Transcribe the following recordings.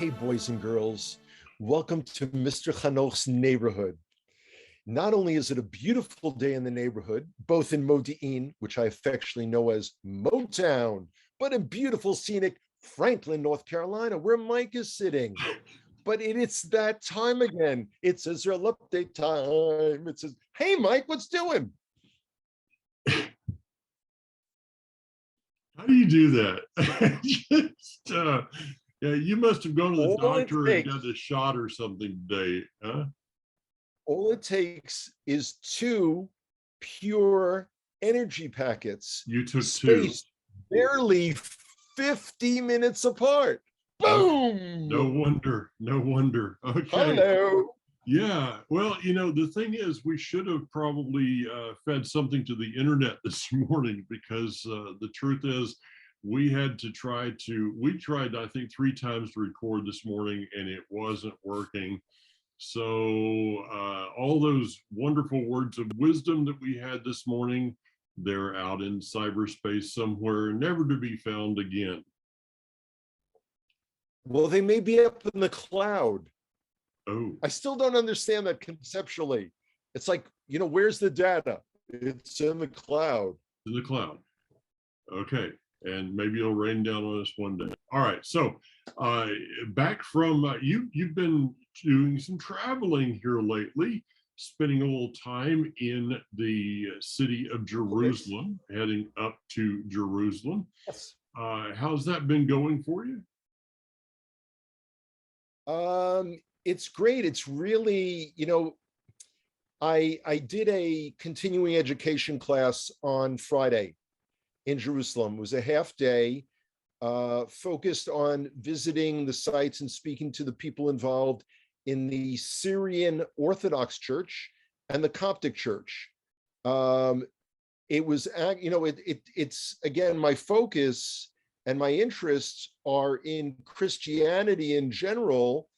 Hey, boys and girls, welcome to Mr. Chanoch's neighborhood. Not only is it a beautiful day in the neighborhood, both in Modi'in, which I affectionately know as Motown, but in beautiful, scenic Franklin, North Carolina, where Mike is sitting. But it's that time again. It's Israel update time. It says, hey, Mike, what's doing? How do you do that? Yeah, you must have gone to the doctor and got a shot or something today, huh? All it takes is 2 pure energy packets. You took spaced 2. Barely 50 minutes apart. Boom! No wonder. No wonder. Okay. Hello. Yeah. Well, the thing is, we should have probably fed something to the internet this morning because the truth is, we tried, I think, 3 times to record this morning and it wasn't working. So all those wonderful words of wisdom that we had this morning, they're out in cyberspace somewhere, never to be found again. Well, they may be up in the cloud. Oh. I still don't understand that conceptually. It's like, where's the data? It's in the cloud. In the cloud. Okay. And maybe it'll rain down on us one day. All right. So back from you've been doing some traveling here lately, spending a little time in the city of Jerusalem, heading up to Jerusalem. Yes. How's that been going for you? It's great. It's really, I did a continuing education class on Friday in Jerusalem. It was a half day, focused on visiting the sites and speaking to the people involved in the Syrian Orthodox Church and the Coptic Church. It was, it's again, my focus and my interests are in Christianity in general,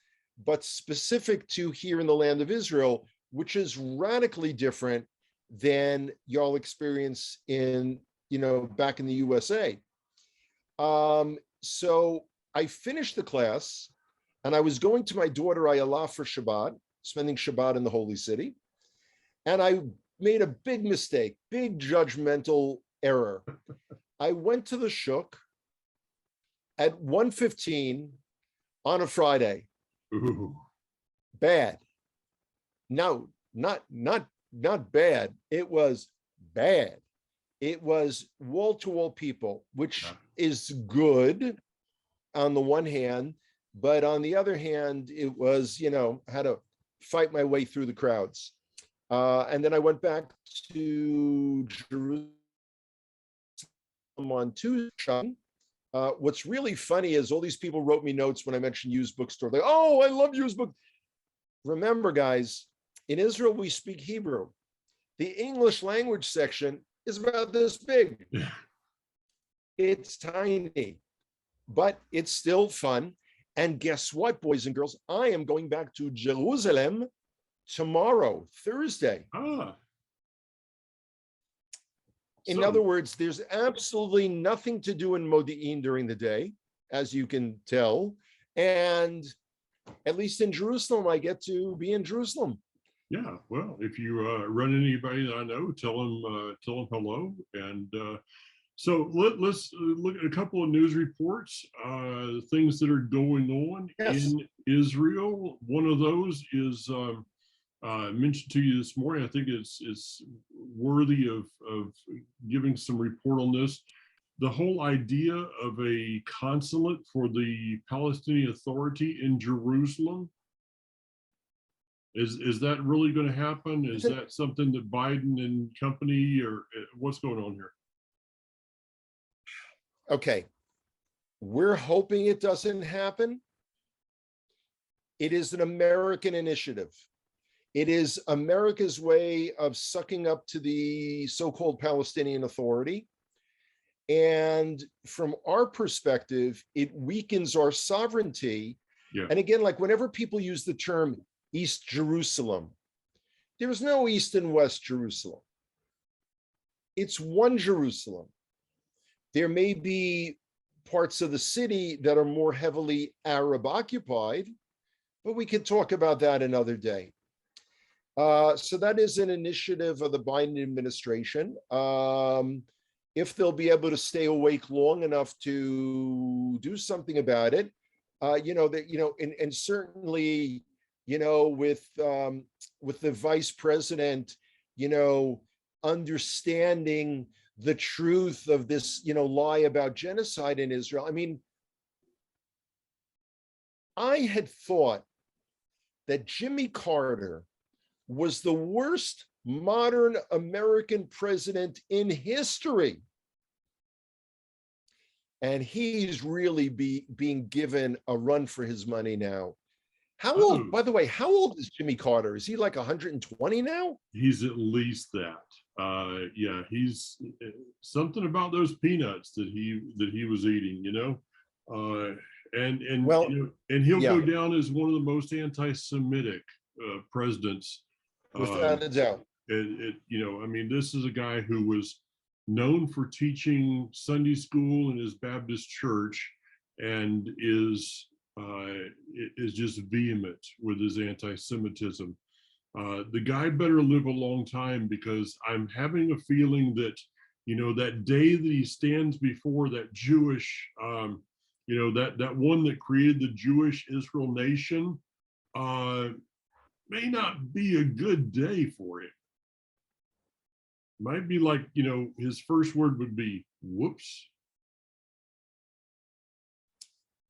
but specific to here in the land of Israel, which is radically different than y'all experience in, back in the USA. So I finished the class and I was going to my daughter Ayala for Shabbat, spending Shabbat in the Holy City. And I made a big mistake, big judgmental error. I went to the shuk at 1:15 on a Friday. Ooh. Bad. No, not bad. It was bad. It was wall-to-wall people, which is good on the one hand, but on the other hand, it was, had to fight my way through the crowds. And then I went back to Jerusalem on Tuesday. What's really funny is all these people wrote me notes when I mentioned used bookstore. Like, oh, I love used book. Remember, guys, in Israel, we speak Hebrew. The English language section is about this big. It's tiny, but it's still fun. And guess what, boys and girls? I am going back to Jerusalem tomorrow, Thursday. In other words, there's absolutely nothing to do in Modi'in during the day, as you can tell. And at least in Jerusalem, I get to be in Jerusalem. Yeah, well, if you run into anybody that I know, tell them hello. And so let's look at a couple of news reports, things that are going on in Israel. One of those is mentioned to you this morning. I think it's worthy of giving some report on this. The whole idea of a consulate for the Palestinian Authority in Jerusalem. Is that really going to happen? Is that something that Biden and company, or what's going on here? Okay, we're hoping it doesn't happen. It is an American initiative. It is America's way of sucking up to the so-called Palestinian Authority. And from our perspective, it weakens our sovereignty. Yeah. And again, like whenever people use the term East Jerusalem, there is no East and West Jerusalem. It's one Jerusalem. There may be parts of the city that are more heavily Arab occupied, but we could talk about that another day. So that is an initiative of the Biden administration. If they'll be able to stay awake long enough to do something about it, and certainly, with the vice president, understanding the truth of this, lie about genocide in Israel. I mean, I had thought that Jimmy Carter was the worst modern American president in history. And he's really being given a run for his money now. How old, by the way, how old is Jimmy Carter? Is he like 120 now? He's at least that. Yeah, he's something about those peanuts that he was eating, and well, and he'll go down as one of the most anti-Semitic presidents, without a doubt. I mean, this is a guy who was known for teaching Sunday school in his Baptist church, and is just vehement with his anti-Semitism. The guy better live a long time, because I'm having a feeling that, that day that he stands before that Jewish, that one that created the Jewish Israel nation, may not be a good day for him. Might be like, his first word would be, whoops.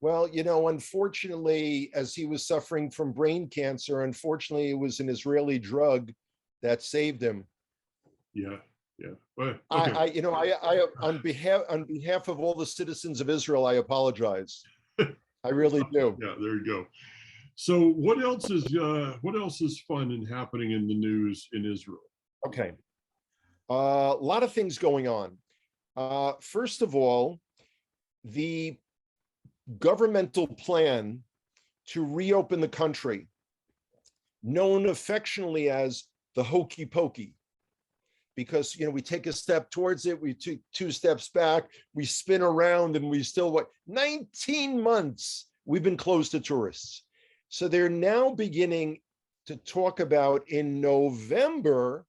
Well, unfortunately, as he was suffering from brain cancer, unfortunately, it was an Israeli drug that saved him. Yeah. Well, I okay. on behalf of all the citizens of Israel, I apologize. I really do. Yeah, there you go. So what else is fun and happening in the news in Israel? Okay. A lot of things going on. First of all, the governmental plan to reopen the country, known affectionately as the hokey pokey, because we take a step towards it, we take 2 steps back, we spin around, and we still 19 months we've been closed to tourists. So they're now beginning to talk about in November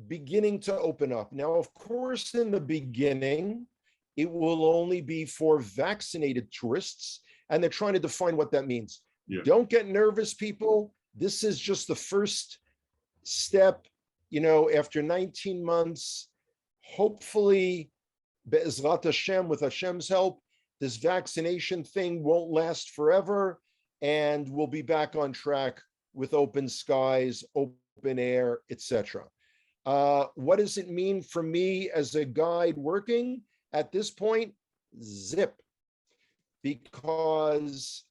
beginning to open up. Now, of course, in the beginning, it will only be for vaccinated tourists, and they're trying to define what that means. Yeah. Don't get nervous, people. This is just the first step, after 19 months. Hopefully, Be'ezrat Hashem, with Hashem's help, this vaccination thing won't last forever, and we'll be back on track with open skies, open air, etc. What does it mean for me as a guide working? At this point, zip. Because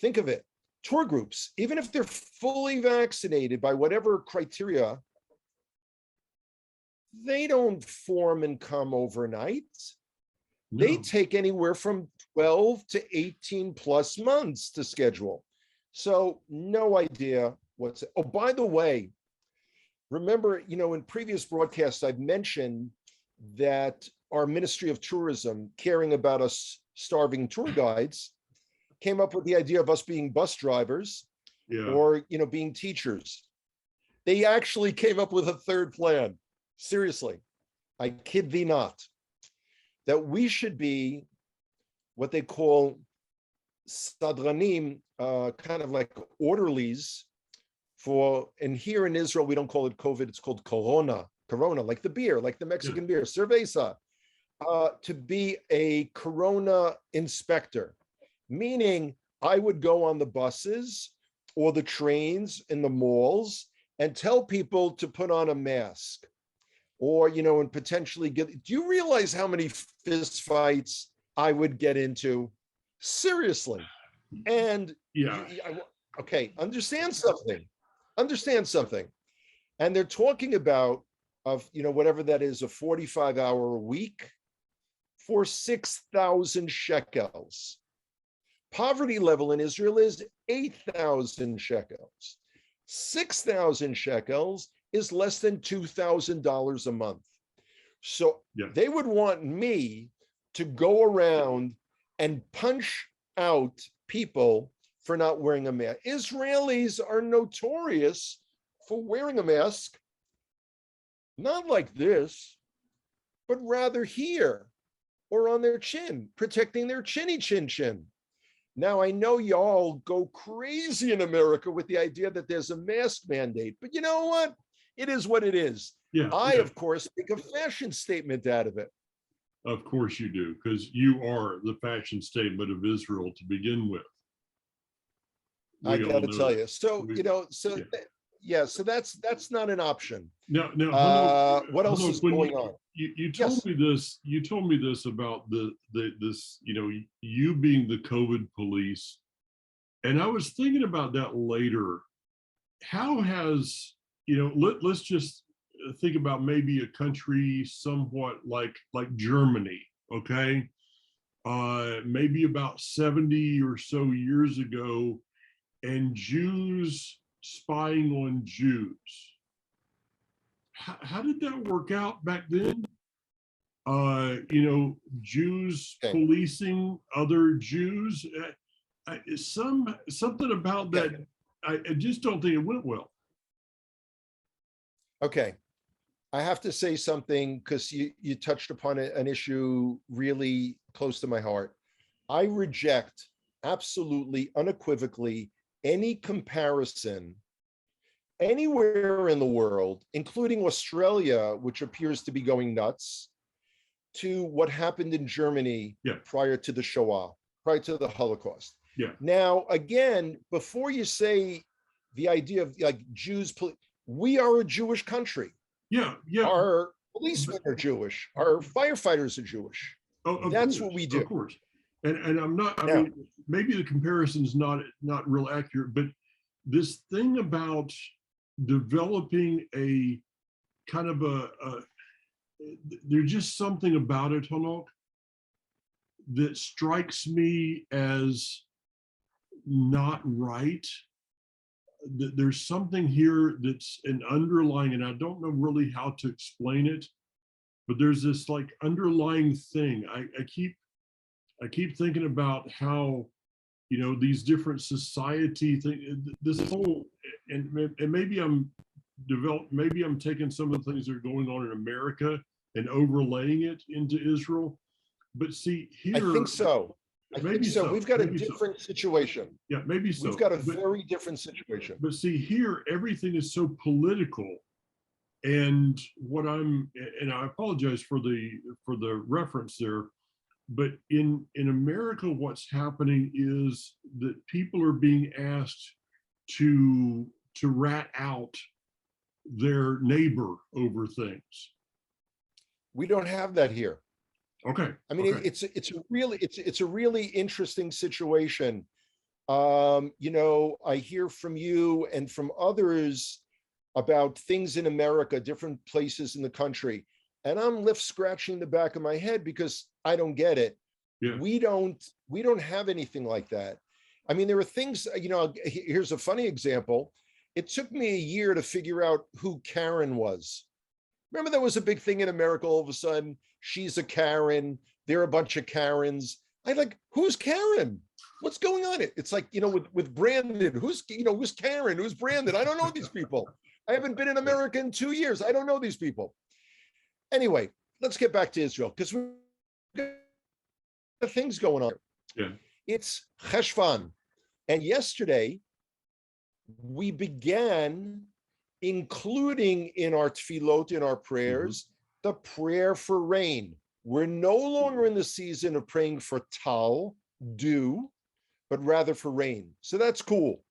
think of it, tour groups, even if they're fully vaccinated by whatever criteria, they don't form and come overnight. No. They take anywhere from 12 to 18 plus months to schedule. So no idea what's, oh, by the way, remember, in previous broadcasts, I've mentioned that our Ministry of Tourism, caring about us starving tour guides, came up with the idea of us being bus drivers, or, being teachers. They actually came up with a third plan. Seriously, I kid thee not, that we should be what they call sadranim, kind of like orderlies for, and here in Israel, we don't call it COVID, it's called Corona, like the beer, like the Mexican beer, cerveza, to be a Corona inspector, meaning I would go on the buses or the trains in the malls and tell people to put on a mask, or, and potentially get, do you realize how many fist fights I would get into? Seriously. And okay, understand something. And they're talking about, whatever that is, a 45-hour a week for 6,000 shekels. Poverty level in Israel is 8,000 shekels. 6,000 shekels is less than $2,000 a month. So they would want me to go around and punch out people for not wearing a mask. Israelis are notorious for wearing a mask, not like this, but rather here or on their chin, protecting their chinny chin chin. Now, I know y'all go crazy in America with the idea that there's a mask mandate, but you know what? It is what it is. Yeah, I, yeah. of course, make a fashion statement out of it. Of course you do, because you are the fashion statement of Israel to begin with. I We all got to know tell that. you. So, We, you know, so yeah. yeah, so that's not an option. Now, Hanok, What else is when going on? you told Yes. me this, about this, you being the COVID police, and I was thinking about that later. How has, let's just think about maybe a country somewhat like Germany, okay? Maybe about 70 or so years ago, and Jews spying on Jews. How did that work out back then? Jews Okay. policing other Jews. Something about Okay. that. I just don't think it went well. Okay. I have to say something because you touched upon an issue really close to my heart. I reject absolutely unequivocally any comparison anywhere in the world, including Australia, which appears to be going nuts, to what happened in Germany Yeah. prior to the Shoah, prior to the Holocaust. Yeah. Now, again, before you say the idea of like Jews, we are a Jewish country. Yeah. Yeah. Our policemen are Jewish. Our firefighters are Jewish. That's what we do. Of course. And I'm not, I Now, mean, maybe the comparison's not real accurate, but this thing about developing a kind of there's just something about it, Hanok, that strikes me as not right. There's something here that's an underlying, and I don't know really how to explain it, but there's this like underlying thing. I keep thinking about how, these different society things, this whole, and maybe maybe I'm taking some of the things that are going on in America and overlaying it into Israel. But see, here, I think so. Maybe so. We've got a different situation. Yeah, maybe so. We've got a very different situation. But see, here, everything is so political. And and I apologize for the reference there, but in America, what's happening is that people are being asked to rat out their neighbor over things. We don't have that here. Okay. I mean, okay. it's a really interesting situation. I hear from you and from others about things in America, different places in the country, and I'm left scratching the back of my head because I don't get it. Yeah. We don't have anything like that. I mean, there are things, here's a funny example. It took me a year to figure out who Karen was. Remember, there was a big thing in America all of a sudden. She's a Karen. They're a bunch of Karens. Who's Karen? What's going on? It's like, with Brandon, who's Karen? Who's Brandon? I don't know these people. I haven't been in America in 2 years. I don't know these people. Anyway, let's get back to Israel because we've got things going on. Yeah. It's Cheshvan. And yesterday, we began including in our tefillot, in our prayers, the prayer for rain. We're no longer in the season of praying for tal, dew, but rather for rain. So that's cool.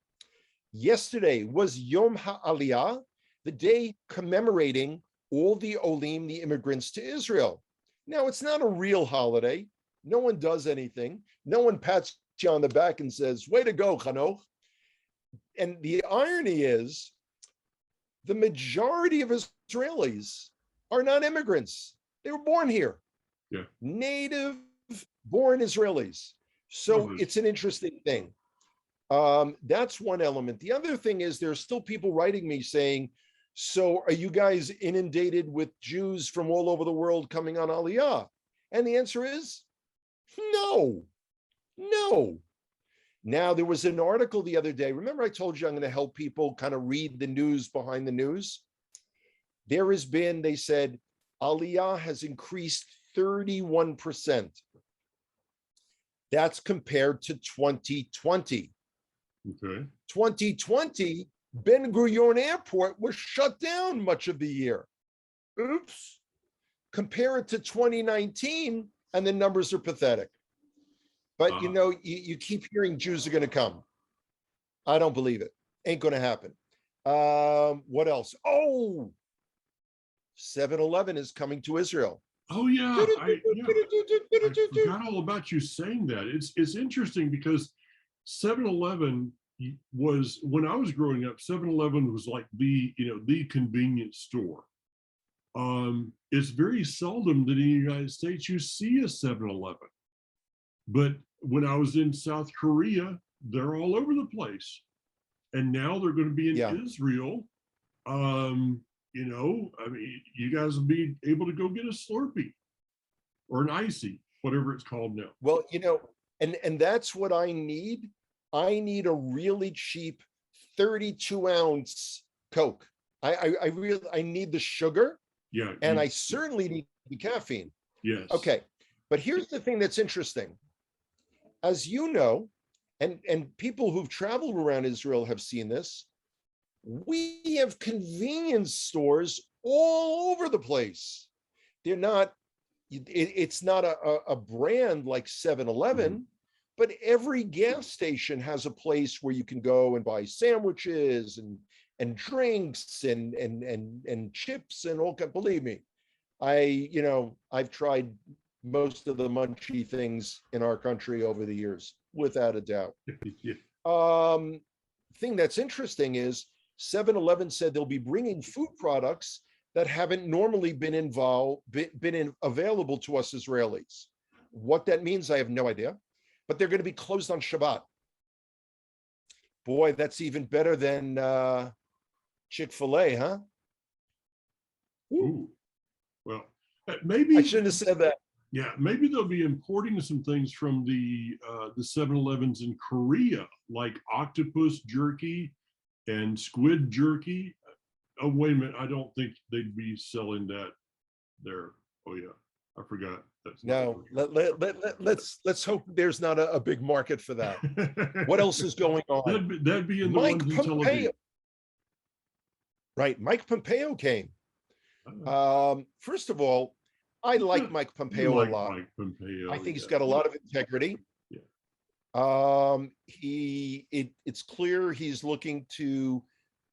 Yesterday was Yom HaAliyah, the day commemorating all the Olim, the immigrants to Israel. Now, it's not a real holiday. No one does anything. No one pats you on the back and says, way to go, Chanoch. And the irony is, the majority of Israelis are not immigrants. They were born here. Yeah. Native born Israelis. So it's an interesting thing. That's one element. The other thing is there's still people writing me saying, so are you guys inundated with Jews from all over the world coming on Aliyah? And the answer is no. No. Now, there was an article the other day. Remember, I told you I'm going to help people kind of read the news behind the news? There has been, they said, Aliyah has increased 31%. That's compared to 2020. Okay. 2020, Ben Gurion Airport was shut down much of the year. Oops. Compare it to 2019, and the numbers are pathetic. But you keep hearing Jews are going to come. I don't believe it. Ain't going to happen. What else? Oh, 7-Eleven is coming to Israel. Oh yeah, I forgot all about you saying that. It's interesting because 7-Eleven was, when I was growing up, 7-Eleven was like the convenience store. It's very seldom that in the United States you see a 7-Eleven. But when I was in South Korea, they're all over the place. And now they're going to be in Israel. I mean, you guys will be able to go get a Slurpee or an Icy, whatever it's called now. Well, and that's what I need. I need a really cheap 32-ounce Coke. I need the sugar. Yeah. And I certainly need the caffeine. Yes. Okay. But here's the thing that's interesting. As you know, and people who've traveled around Israel have seen this, we have convenience stores all over the place. They're not, it's not a brand like 7-Eleven, but every gas station has a place where you can go and buy sandwiches and drinks and chips and all. Believe me, I've tried most of the munchy things in our country over the years, without a doubt. Thing that's interesting is 7-Eleven said they'll be bringing food products that haven't normally been available to us Israelis. What that means, I have no idea, but they're going to be closed on Shabbat. Boy, that's even better than Chick-fil-A, huh? Ooh. Well, maybe I shouldn't have said that. Yeah, maybe they'll be importing some things from the 7-Elevens in Korea, like octopus jerky and squid jerky. Oh, wait a minute. I don't think they'd be selling that there. Oh, yeah. I forgot. That's no. Let's hope there's not a big market for that. What else is going on? That'd be in the Mike ones in Pompeo. Tel Aviv. Right. Mike Pompeo came. First of all, I like Mike Pompeo a lot. Mike Pompeo, I think he's got a lot of integrity. Yeah. It's clear he's looking to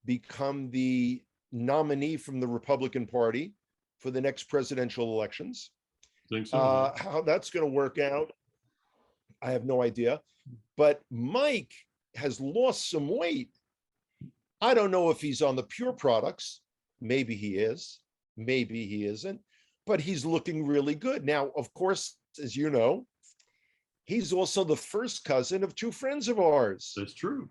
become the nominee from the Republican Party for the next presidential elections. Think so. How that's going to work out, I have no idea. But Mike has lost some weight. I don't know if he's on the pure products. Maybe he is. Maybe he isn't. But he's looking really good. Now, of course, as you know, he's also the first cousin of two friends of ours. That's true.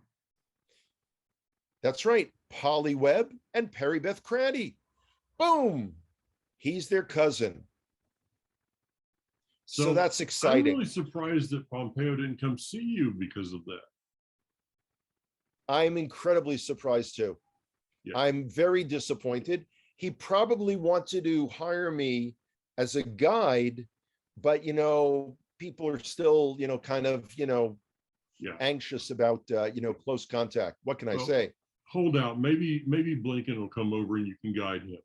That's right. Polly Webb and Perry Beth Craddy. Boom. He's their cousin. So that's exciting. I'm really surprised that Pompeo didn't come see you because of that. I'm incredibly surprised too. Yeah. I'm very disappointed. He probably wanted to hire me as a guide, but people are still, kind of, anxious about, close contact. What can I say? Hold out. Maybe Blinken will come over and you can guide him.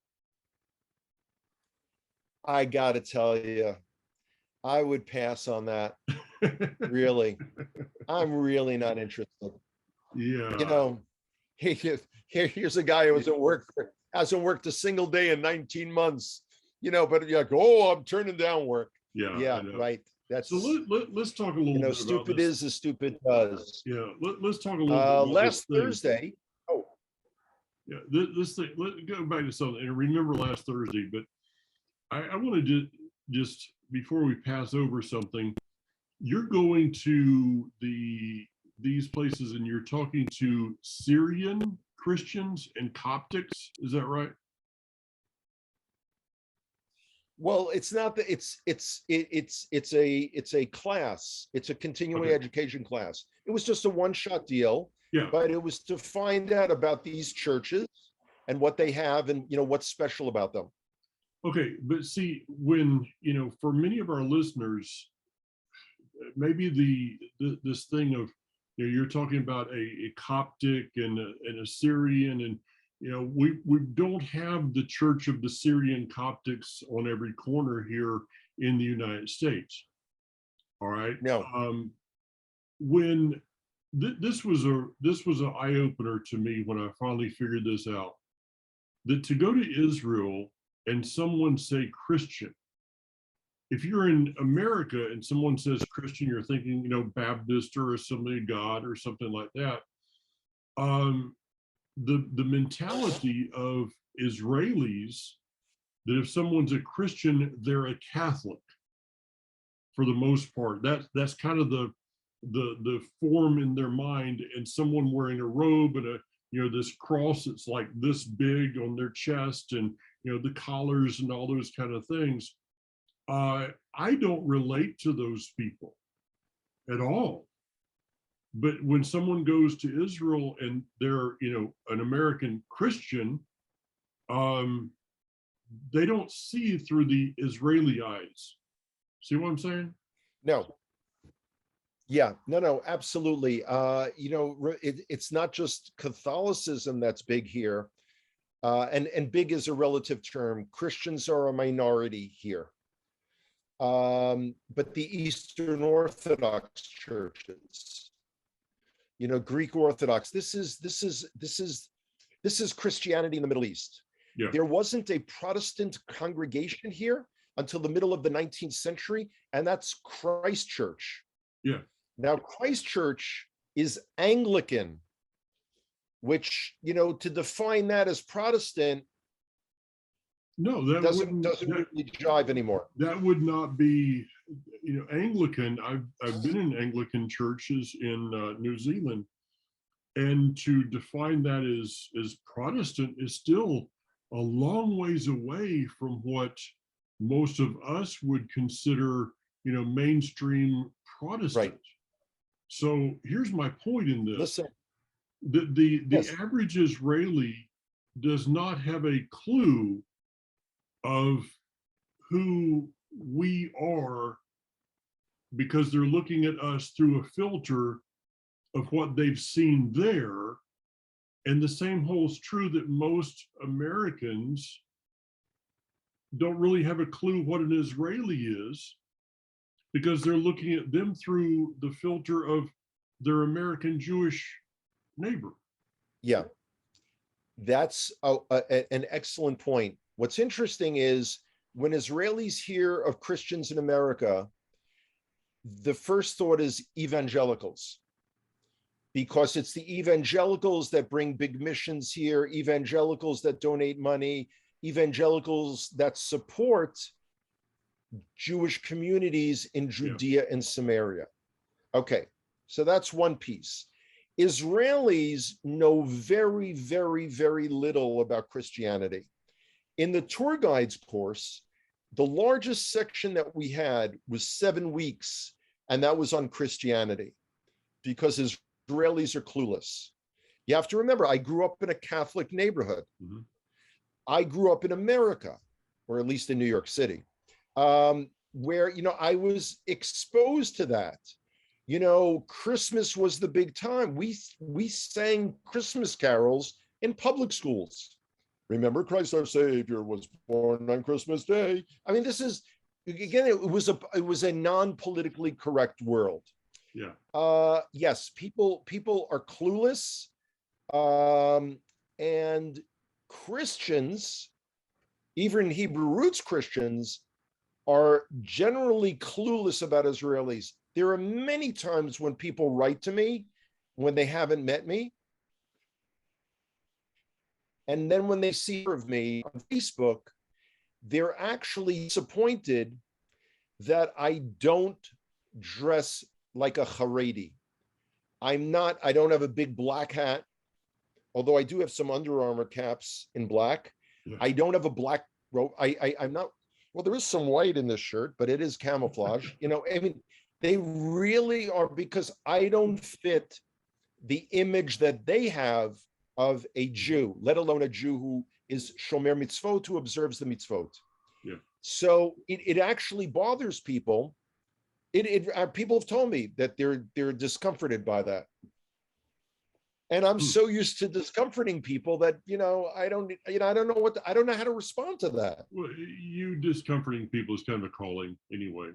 I got to tell you, I would pass on that. Really. I'm really not interested. Yeah. Here's a guy who hasn't worked a single day in 19 months, but you're like, oh, I'm turning down work. Yeah, right. That's so let's talk a little bit stupid about this. Is as stupid does. Yeah, let's talk a little bit about last Thursday. Oh, yeah, this thing. Let's go back to something and remember last Thursday. But I want to just before we pass over something, you're going to these places and you're talking to Syrian Christians and Coptics. Is that right? Well, it's not that it's a class. It's a continuing Okay. education class. It was just a one-shot deal, Yeah. but it was to find out about these churches and what they have and what's special about them. Okay. But see, when, for many of our listeners, maybe this thing of, you're talking about a Coptic and a Syrian, and we don't have the Church of the Syrian Coptics on every corner here in the United States. All right. No, When this was an eye opener to me when I finally figured this out, that to go to Israel and someone say Christian, if you're in America and someone says Christian, you're thinking, Baptist or Assembly of God or something like that. The mentality of Israelis, that if someone's a Christian, they're a Catholic for the most part. That's kind of the form in their mind. And someone wearing a robe and this cross that's like this big on their chest, and the collars and all those kind of things. I don't relate to those people at all. But when someone goes to Israel and they're, an American Christian, they don't see through the Israeli eyes. See what I'm saying? no. Yeah, no, absolutely. It's not just Catholicism that's big here. And big is a relative term. Christians are a minority here. But the Eastern Orthodox churches, Greek Orthodox, this is Christianity in the Middle East. Yeah. There wasn't a Protestant congregation here until the middle of the 19th century, and that's Christ Church. Yeah. Now, Christ Church is Anglican, which, to define that as Protestant, no, that doesn't really jive anymore. That would not be, Anglican. I've been in Anglican churches in New Zealand, and to define that as Protestant is still a long ways away from what most of us would consider, mainstream Protestant. Right. So here's my point in this. Listen, the yes. average Israeli does not have a clue of who we are, because they're looking at us through a filter of what they've seen there. And the same holds true that most Americans don't really have a clue what an Israeli is, because they're looking at them through the filter of their American Jewish neighbor. Yeah, that's an excellent point. What's interesting is when Israelis hear of Christians in America, the first thought is evangelicals, because it's the evangelicals that bring big missions here, evangelicals that donate money, evangelicals that support Jewish communities in Judea and Samaria. Okay, so that's one piece. Israelis know very, very, very little about Christianity. In the tour guides course, the largest section that we had was 7 weeks, and that was on Christianity, because Israelis are clueless. You have to remember, I grew up in a Catholic neighborhood. Mm-hmm. I grew up in America, or at least in New York City, where, I was exposed to that. Christmas was the big time. We sang Christmas carols in public schools. Remember, Christ our Savior was born on Christmas Day. I mean, this is, again, it was a non-politically correct world. Yeah. Yes, people are clueless, and Christians, even Hebrew roots Christians, are generally clueless about Israelis. There are many times when people write to me when they haven't met me, and then when they see of me on Facebook, they're actually disappointed that I don't dress like a Haredi. I don't have a big black hat, although I do have some Under Armour caps in black. Yeah. I don't have a black robe. I'm not, Well, there is some white in this shirt, but it is camouflage. I mean, they really are, because I don't fit the image that they have of a Jew, let alone a Jew who is shomer mitzvot, who observes the mitzvot. Yeah. So it actually bothers people. People have told me that they're discomforted by that. And I'm so used to discomforting people that, I don't know how to respond to that. Well, you discomforting people is kind of a calling anyway.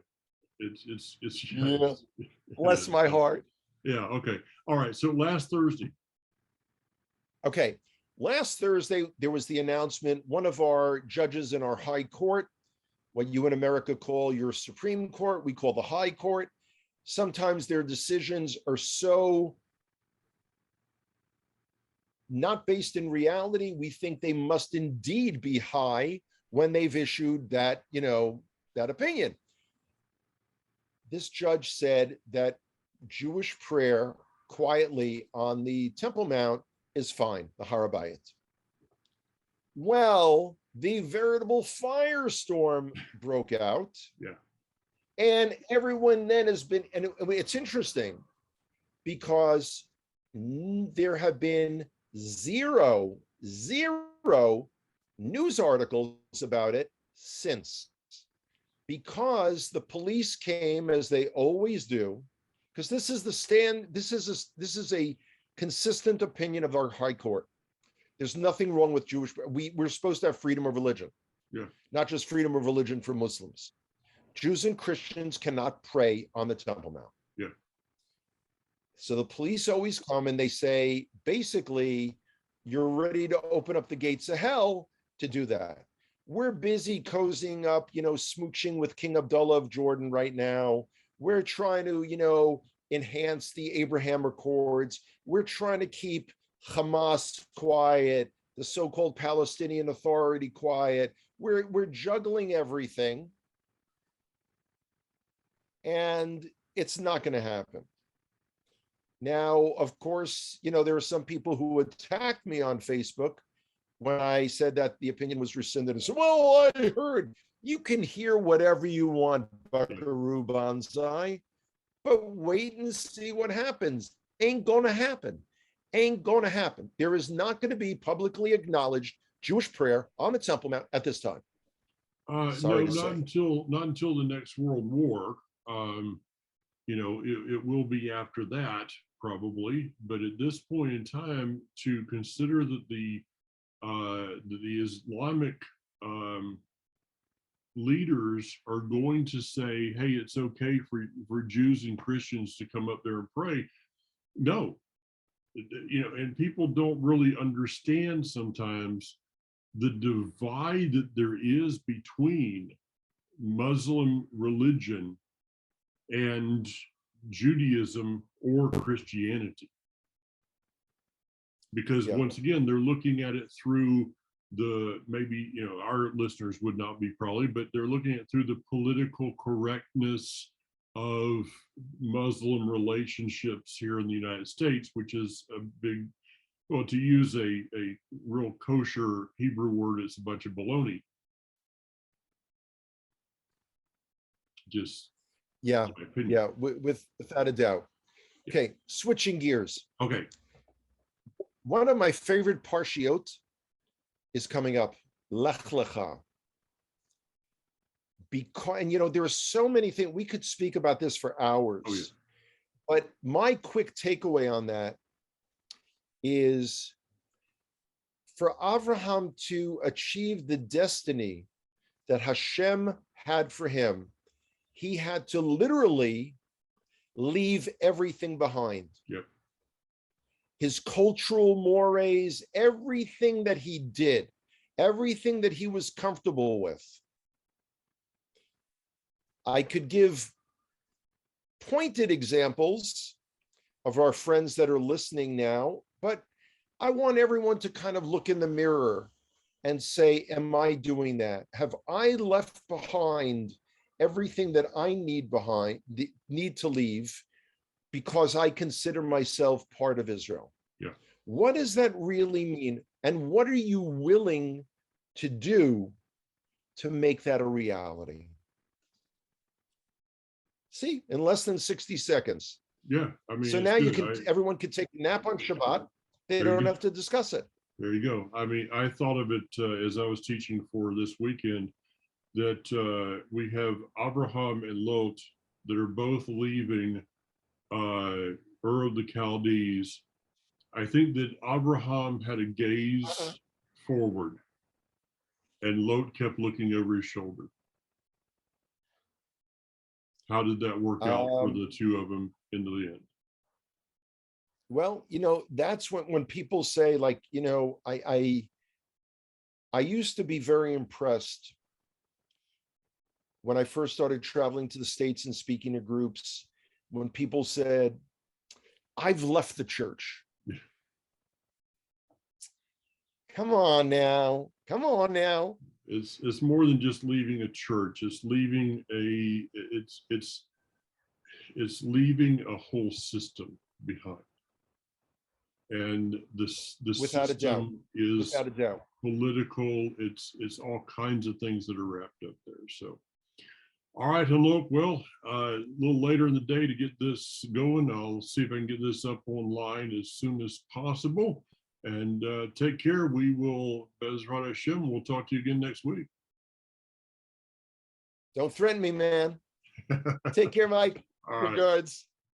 It's Yeah. Bless my heart. Yeah. Okay. All right. So last Thursday. Okay. Last Thursday, there was the announcement. One of our judges in our high court, what you in America call your Supreme Court, we call the high court. Sometimes their decisions are so not based in reality. We think they must indeed be high when they've issued that, that opinion. This judge said that Jewish prayer quietly on the Temple Mount is fine, the Har HaBayit. Well, the veritable firestorm broke out. Yeah. And everyone then has been, and it's interesting because there have been zero news articles about it since, because the police came, as they always do, because this is a consistent opinion of our high court. There's nothing wrong with Jewish. We're supposed to have freedom of religion, not just freedom of religion for Muslims. Jews and Christians cannot pray on the Temple Mount. Yeah. So the police always come and they say, basically, you're ready to open up the gates of hell to do that. We're busy cozying up, smooching with King Abdullah of Jordan right now. We're trying to, enhance the Abraham Accords. We're trying to keep Hamas quiet, the so-called Palestinian Authority quiet. We're juggling everything. And it's not going to happen. Now, of course, there are some people who attacked me on Facebook when I said that the opinion was rescinded and said, well, I heard. You can hear whatever you want, Buckaroo Banzai, but wait and see what happens. Ain't going to happen. Ain't going to happen. There is not going to be publicly acknowledged Jewish prayer on the Temple Mount at this time. No, not until the next World War. It will be after that probably, but at this point in time, to consider that the Islamic leaders are going to say, hey, it's okay for Jews and Christians to come up there and pray. No, and people don't really understand sometimes the divide that there is between Muslim religion and Judaism or Christianity. Because once again, they're looking at it through maybe our listeners would not be probably, but they're looking at it through the political correctness of Muslim relationships here in the United States, which is a big, well, to use a real kosher Hebrew word, it's a bunch of baloney. Just without a doubt. Okay, switching gears. Okay. One of my favorite parshiot is coming up, Lech Lecha. Because, there are so many things, we could speak about this for hours, but my quick takeaway on that is for Avraham to achieve the destiny that Hashem had for him, he had to literally leave everything behind. Yep. His cultural mores, everything that he did, everything that he was comfortable with. I could give pointed examples of our friends that are listening now, but I want everyone to kind of look in the mirror and say, am I doing that? Have I left behind everything that I need to leave because I consider myself part of Israel? Yeah. What does that really mean? And what are you willing to do to make that a reality. See, in less than 60 seconds. Yeah, I mean, So it's now you good. can, everyone can take a nap on Shabbat. They There you don't go. have to discuss it. There you go. I mean, I thought of it as I was teaching for this weekend, that we have Avraham and Lot that are both leaving Ur of the Chaldees. I think that Avraham had a gaze forward and Lot kept looking over his shoulder. How did that work out for the two of them into the end? Well, that's when people say, like, I used to be very impressed when I first started traveling to the States and speaking to groups, when people said, I've left the church. Come on now. Come on now. It's more than just leaving a church. It's leaving it's leaving a whole system behind. And the Without a doubt. system is Without a doubt. political. It's all kinds of things that are wrapped up there. So, all right, hello. Well, a little later in the day to get this going. I'll see if I can get this up online as soon as possible. And take care. We will, Bezrat Hashem, we'll talk to you again next week. Don't threaten me, man. Take care, Mike. All right. Regards.